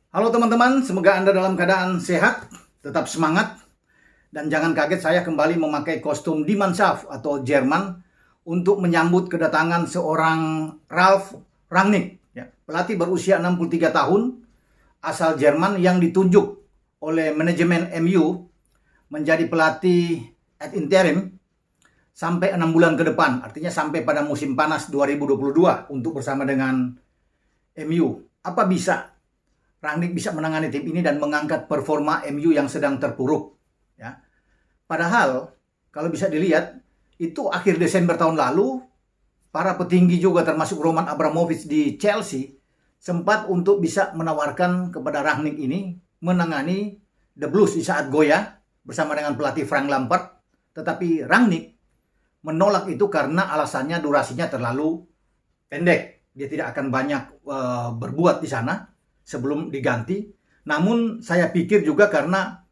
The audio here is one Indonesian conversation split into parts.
Halo teman-teman, semoga Anda dalam keadaan sehat, tetap semangat, dan jangan kaget saya kembali memakai kostum Die Mannschaft atau Jerman untuk menyambut kedatangan seorang Ralf Rangnick, ya, pelatih berusia 63 tahun, asal Jerman yang ditunjuk oleh manajemen MU menjadi pelatih ad interim sampai 6 bulan ke depan, artinya sampai pada musim panas 2022 untuk bersama dengan MU. Apa bisa Rangnick bisa menangani tim ini dan mengangkat performa MU yang sedang terpuruk, ya. Padahal kalau bisa dilihat itu akhir Desember tahun lalu para petinggi juga termasuk Roman Abramovich di Chelsea sempat untuk bisa menawarkan kepada Rangnick ini menangani The Blues di saat goyah bersama dengan pelatih Frank Lampard, tetapi Rangnick menolak itu karena alasannya durasinya terlalu pendek. Dia tidak akan banyak berbuat di sana sebelum diganti. Namun saya pikir juga karena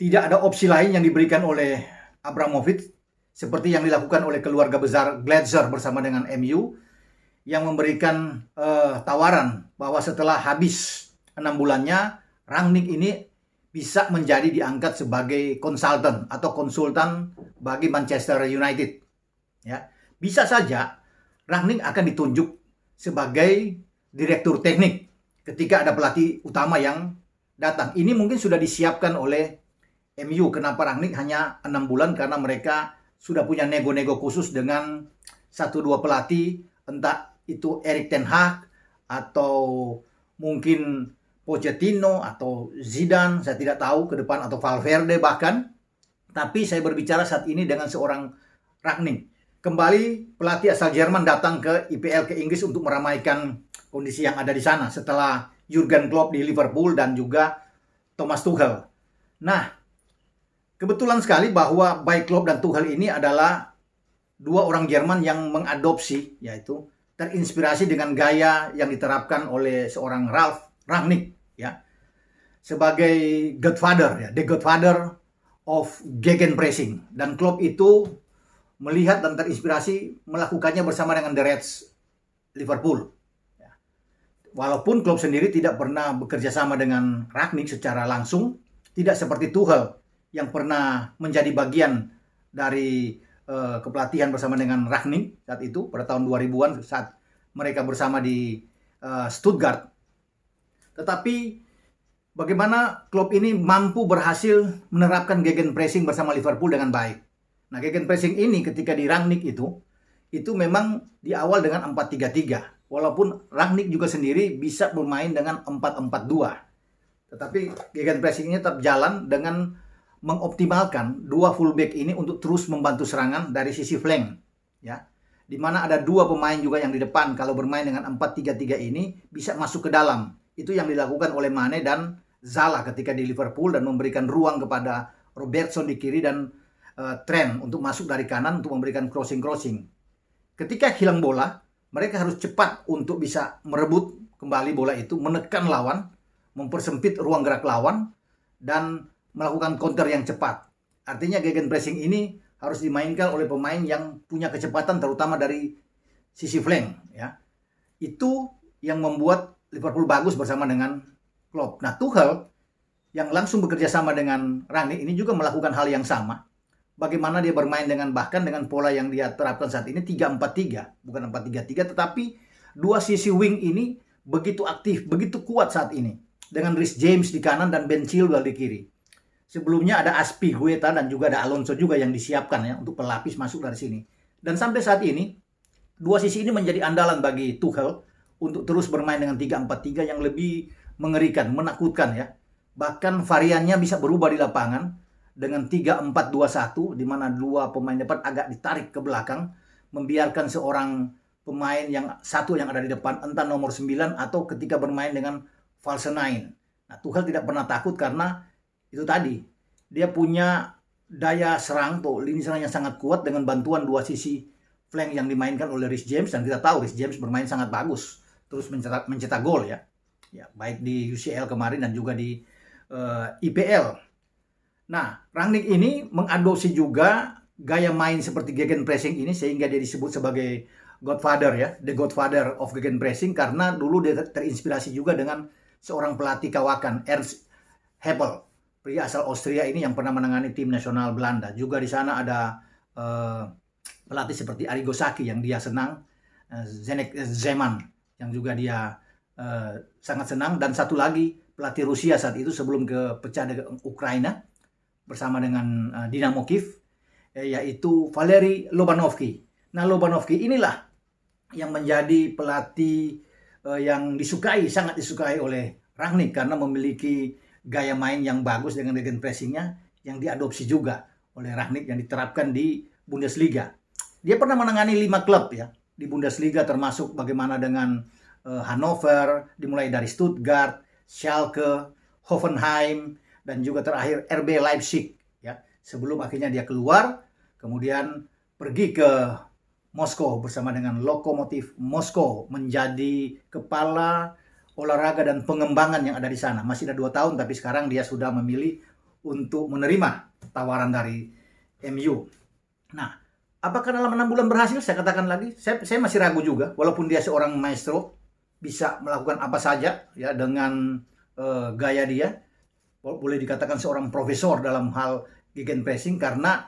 tidak ada opsi lain yang diberikan oleh Abramovich seperti yang dilakukan oleh keluarga besar Glazer bersama dengan MU yang memberikan tawaran bahwa setelah habis 6 bulannya Rangnick ini bisa menjadi diangkat sebagai konsultan atau konsultan bagi Manchester United. Ya, bisa saja Rangnick akan ditunjuk sebagai direktur teknik ketika ada pelatih utama yang datang. Ini mungkin sudah disiapkan oleh MU. Kenapa Rangnick hanya 6 bulan? Karena mereka sudah punya nego-nego khusus dengan 1-2 pelatih, entah itu Erik ten Hag atau mungkin Pochettino atau Zidane, saya tidak tahu ke depan, atau Valverde bahkan. Tapi saya berbicara saat ini dengan seorang Rangnick. Kembali pelatih asal Jerman datang ke IPL, ke Inggris untuk meramaikan kondisi yang ada di sana setelah Jurgen Klopp di Liverpool dan juga Thomas Tuchel. Nah, kebetulan sekali bahwa baik Klopp dan Tuchel ini adalah dua orang Jerman yang mengadopsi, yaitu terinspirasi dengan gaya yang diterapkan oleh seorang Ralf Rangnick, ya, sebagai godfather, ya, the godfather of gegenpressing. Dan Klopp itu melihat dan terinspirasi melakukannya bersama dengan The Reds Liverpool. Walaupun Klopp sendiri tidak pernah bekerja sama dengan Rangnick secara langsung, tidak seperti Tuchel yang pernah menjadi bagian dari kepelatihan bersama dengan Rangnick saat itu pada tahun 2000-an saat mereka bersama di Stuttgart. Tetapi bagaimana Klopp ini mampu berhasil menerapkan gegenpressing bersama Liverpool dengan baik. Nah, gegenpressing ini ketika di Rangnick itu memang di awal dengan 4-3-3. Walaupun Rangnick juga sendiri bisa bermain dengan 4-4-2. Tetapi gegenpressing-nya tetap jalan dengan mengoptimalkan dua fullback ini untuk terus membantu serangan dari sisi flank, ya. Di mana ada dua pemain juga yang di depan kalau bermain dengan 4-3-3 ini bisa masuk ke dalam. Itu yang dilakukan oleh Mane dan Salah ketika di Liverpool dan memberikan ruang kepada Robertson di kiri dan Trent untuk masuk dari kanan untuk memberikan crossing. Ketika hilang bola, mereka harus cepat untuk bisa merebut kembali bola itu, menekan lawan, mempersempit ruang gerak lawan, dan melakukan counter yang cepat. Artinya gegenpressing ini harus dimainkan oleh pemain yang punya kecepatan, terutama dari sisi flank, ya. Itu yang membuat Liverpool bagus bersama dengan Klopp. Nah, Tuchel yang langsung bekerja sama dengan Rangnick ini juga melakukan hal yang sama. Bagaimana dia bermain bahkan dengan pola yang dia terapkan saat ini 3-4-3, bukan 4-3-3, tetapi dua sisi wing ini begitu aktif, begitu kuat saat ini dengan Reece James di kanan dan Ben Chilwell di kiri. Sebelumnya ada Azpilicueta dan juga ada Alonso juga yang disiapkan, ya, untuk pelapis masuk dari sini. Dan sampai saat ini dua sisi ini menjadi andalan bagi Tuchel untuk terus bermain dengan 3-4-3 yang lebih mengerikan, menakutkan, ya. Bahkan variannya bisa berubah di lapangan dengan 3-4-2-1 di mana dua pemain depan agak ditarik ke belakang, membiarkan seorang pemain yang satu yang ada di depan, entah nomor 9 atau ketika bermain dengan false 9. Nah, Tuchel tidak pernah takut karena itu tadi, dia punya daya serang tuh, lini serang yang sangat kuat dengan bantuan dua sisi flank yang dimainkan oleh Reece James, dan kita tahu Reece James bermain sangat bagus, terus mencetak gol, ya. Ya, baik di UCL kemarin dan juga di IPL. Nah, Rangnick ini mengadopsi juga gaya main seperti gegenpressing ini sehingga dia disebut sebagai Godfather, ya, the Godfather of gegenpressing, karena dulu dia terinspirasi juga dengan seorang pelatih kawakan, Ernst Happel, pria asal Austria ini yang pernah menangani tim nasional Belanda. Juga di sana ada pelatih seperti Arrigo Sacchi yang dia senang, Zdeněk Zeman yang juga dia sangat senang, dan satu lagi pelatih Rusia saat itu sebelum pecah dengan Ukraina bersama dengan Dinamo Kiev, yaitu Valeri Lobanovsky. Nah, Lobanovsky inilah yang menjadi pelatih yang sangat disukai oleh Rangnick karena memiliki gaya main yang bagus dengan gegenpressingnya yang diadopsi juga oleh Rangnick yang diterapkan di Bundesliga. Dia pernah menangani 5 klub ya di Bundesliga, termasuk bagaimana dengan Hannover, dimulai dari Stuttgart, Schalke, Hoffenheim, dan juga terakhir RB Leipzig ya. Sebelum akhirnya dia keluar, kemudian pergi ke Moskow bersama dengan Lokomotiv Moskow menjadi kepala olahraga dan pengembangan yang ada di sana. Masih ada 2 tahun, tapi sekarang dia sudah memilih untuk menerima tawaran dari MU. Nah, apakah dalam 6 bulan berhasil? Saya katakan lagi, saya masih ragu juga. Walaupun dia seorang maestro, bisa melakukan apa saja ya dengan gaya dia. Boleh dikatakan seorang profesor dalam hal gegenpressing, karena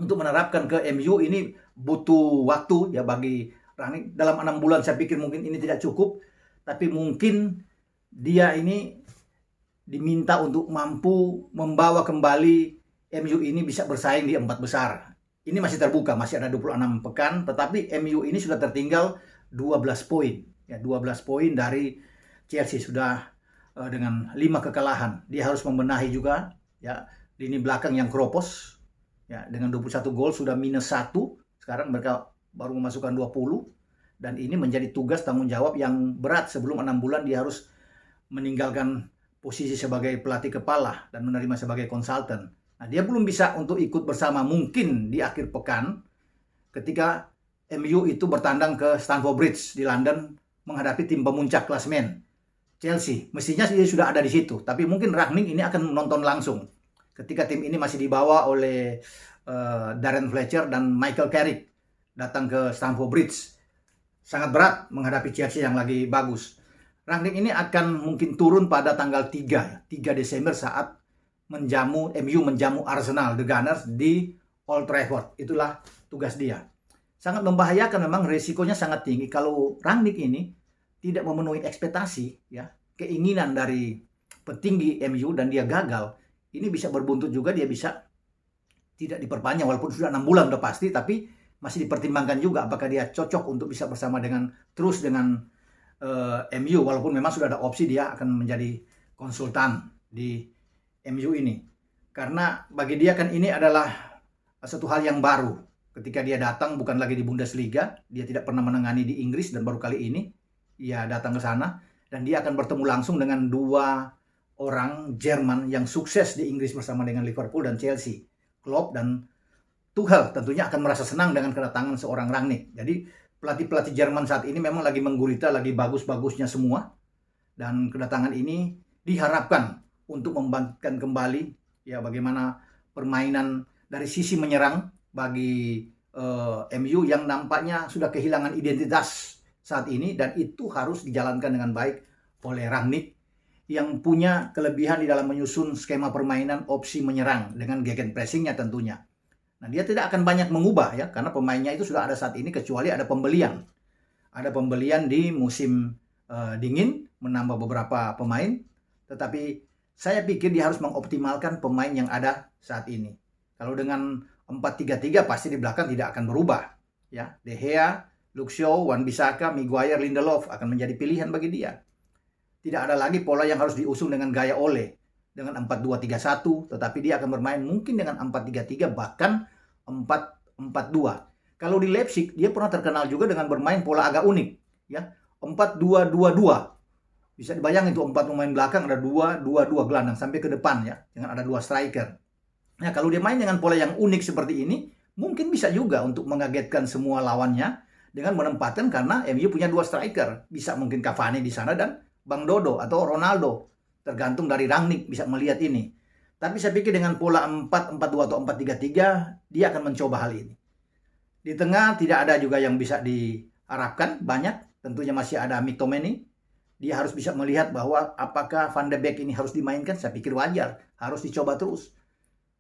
untuk menerapkan ke MU ini butuh waktu ya bagi Rangnick. Dalam 6 bulan saya pikir mungkin ini tidak cukup, tapi mungkin dia ini diminta untuk mampu membawa kembali MU ini bisa bersaing di 4 besar. Ini masih terbuka, masih ada 26 pekan, tetapi MU ini sudah tertinggal 12 poin. Ya, 12 poin dari Chelsea, sudah dengan 5 kekalahan. Dia harus membenahi juga ya lini belakang yang keropos. Ya, dengan 21 gol sudah -1. Sekarang mereka baru memasukkan 20, dan ini menjadi tugas tanggung jawab yang berat. Sebelum 6 bulan dia harus meninggalkan posisi sebagai pelatih kepala dan menerima sebagai konsultan. Nah, dia belum bisa untuk ikut bersama mungkin di akhir pekan ketika MU itu bertandang ke Stamford Bridge di London menghadapi tim pemuncak klasemen Chelsea. Mestinya dia sudah ada di situ, tapi mungkin Rangnick ini akan menonton langsung ketika tim ini masih dibawa oleh Darren Fletcher dan Michael Carrick datang ke Stamford Bridge. Sangat berat menghadapi Chelsea yang lagi bagus. Rangnick ini akan mungkin turun pada tanggal 3 Desember saat MU menjamu Arsenal, The Gunners, di Old Trafford. Itulah tugas dia. Sangat membahayakan, memang risikonya sangat tinggi kalau Rangnick ini tidak memenuhi ekspektasi ya, keinginan dari petinggi MU dan dia gagal. Ini bisa berbuntut juga, dia bisa tidak diperpanjang walaupun sudah 6 bulan udah pasti, tapi masih dipertimbangkan juga apakah dia cocok untuk bisa bersama dengan MU, walaupun memang sudah ada opsi dia akan menjadi konsultan di MU ini. Karena bagi dia kan ini adalah satu hal yang baru. Ketika dia datang bukan lagi di Bundesliga, dia tidak pernah menangani di Inggris dan baru kali ini ia datang ke sana, dan dia akan bertemu langsung dengan 2 orang Jerman yang sukses di Inggris bersama dengan Liverpool dan Chelsea. Klopp dan Tuchel tentunya akan merasa senang dengan kedatangan seorang Rangnick. Jadi pelatih-pelatih Jerman saat ini memang lagi menggurita, lagi bagus-bagusnya semua. Dan kedatangan ini diharapkan untuk membangkitkan kembali ya bagaimana permainan dari sisi menyerang bagi MU yang nampaknya sudah kehilangan identitas saat ini, dan itu harus dijalankan dengan baik oleh Rangnick yang punya kelebihan di dalam menyusun skema permainan opsi menyerang dengan gegenpressingnya tentunya. Nah, dia tidak akan banyak mengubah ya, karena pemainnya itu sudah ada saat ini, kecuali ada pembelian. Ada pembelian di musim dingin, menambah beberapa pemain, tetapi saya pikir dia harus mengoptimalkan pemain yang ada saat ini. Kalau dengan 4-3-3 pasti di belakang tidak akan berubah. Ya, De Gea, Luke Shaw, Wan-Bissaka, Maguire, Lindelof akan menjadi pilihan bagi dia. Tidak ada lagi pola yang harus diusung dengan gaya Ole dengan 4-2-3-1, tetapi dia akan bermain mungkin dengan 4-3-3 bahkan 4-4-2. Kalau di Leipzig dia pernah terkenal juga dengan bermain pola agak unik, ya. 4-2-2-2. Bisa dibayangin itu 4 pemain belakang, ada 2-2-2 gelandang sampai ke depan ya, dengan ada 2 striker. Nah, kalau dia main dengan pola yang unik seperti ini, mungkin bisa juga untuk mengagetkan semua lawannya dengan menempatkan, karena MU punya 2 striker. Bisa mungkin Cavani di sana dan Bang Dodo atau Ronaldo. Tergantung dari Rangnick bisa melihat ini. Tapi saya pikir dengan pola 4-4-2 atau 4-3-3, dia akan mencoba hal ini. Di tengah tidak ada juga yang bisa diharapkan banyak. Tentunya masih ada McTominay dia harus bisa melihat bahwa apakah Van de Beek ini harus dimainkan. Saya pikir wajar, harus dicoba terus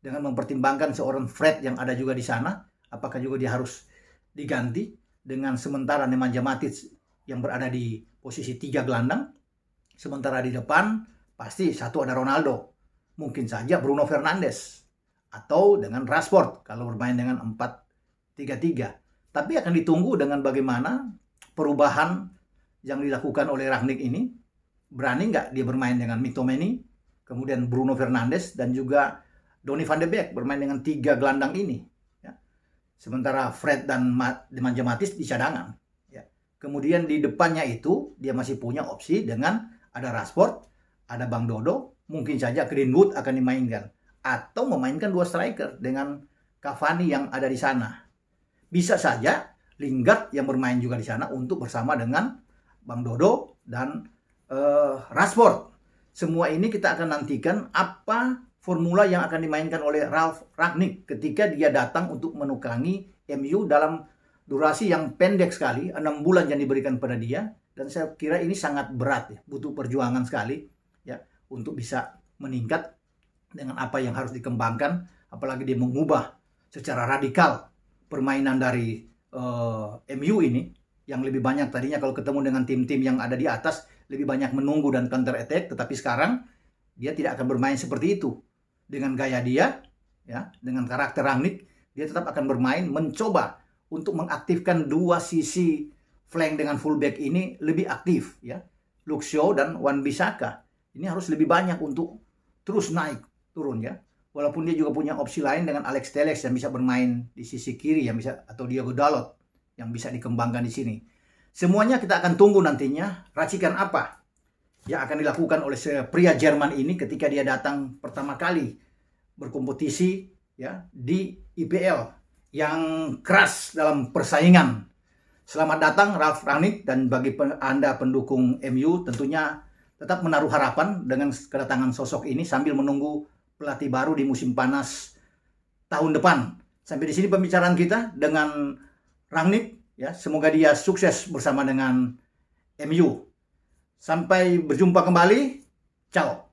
dengan mempertimbangkan seorang Fred yang ada juga di sana, apakah juga dia harus diganti dengan sementara Nemanja Matic yang berada di posisi 3 gelandang. Sementara di depan pasti satu ada Ronaldo, mungkin saja Bruno Fernandes, atau dengan Rashford kalau bermain dengan 4-3-3. Tapi akan ditunggu dengan bagaimana perubahan yang dilakukan oleh Rangnick ini. Berani nggak dia bermain dengan McTominay, kemudian Bruno Fernandes, dan juga Donny van de Beek bermain dengan 3 gelandang ini. Ya. Sementara Fred dan Nemanja Matic di cadangan. Ya. Kemudian di depannya itu dia masih punya opsi dengan ada Rashford, ada Bang Dodo, mungkin saja Greenwood akan dimainkan. Atau memainkan 2 striker dengan Cavani yang ada di sana. Bisa saja Lingard yang bermain juga di sana untuk bersama dengan Bang Dodo dan Rashford. Semua ini kita akan nantikan apa formula yang akan dimainkan oleh Ralf Rangnick ketika dia datang untuk menukangi MU dalam durasi yang pendek sekali, 6 bulan yang diberikan pada dia. Dan saya kira ini sangat berat, ya, butuh perjuangan sekali ya untuk bisa meningkat dengan apa yang harus dikembangkan, apalagi dia mengubah secara radikal permainan dari MU ini yang lebih banyak tadinya kalau ketemu dengan tim-tim yang ada di atas lebih banyak menunggu dan counter attack, tetapi sekarang dia tidak akan bermain seperti itu. Dengan gaya dia, ya, dengan karakter Rangnick, dia tetap akan bermain mencoba untuk mengaktifkan 2 sisi flank dengan fullback ini lebih aktif, ya. Luke Shaw dan Wan-Bissaka ini harus lebih banyak untuk terus naik turun, ya. Walaupun dia juga punya opsi lain dengan Alex Telles yang bisa bermain di sisi kiri yang bisa, atau Diogo Dalot yang bisa dikembangkan di sini. Semuanya kita akan tunggu nantinya racikan apa yang akan dilakukan oleh pria Jerman ini ketika dia datang pertama kali berkompetisi, ya, di IPL yang keras dalam persaingan. Selamat datang Ralf Rangnick, dan bagi Anda pendukung MU tentunya tetap menaruh harapan dengan kedatangan sosok ini sambil menunggu pelatih baru di musim panas tahun depan. Sampai di sini pembicaraan kita dengan Rangnick, ya. Semoga dia sukses bersama dengan MU. Sampai berjumpa kembali. Ciao.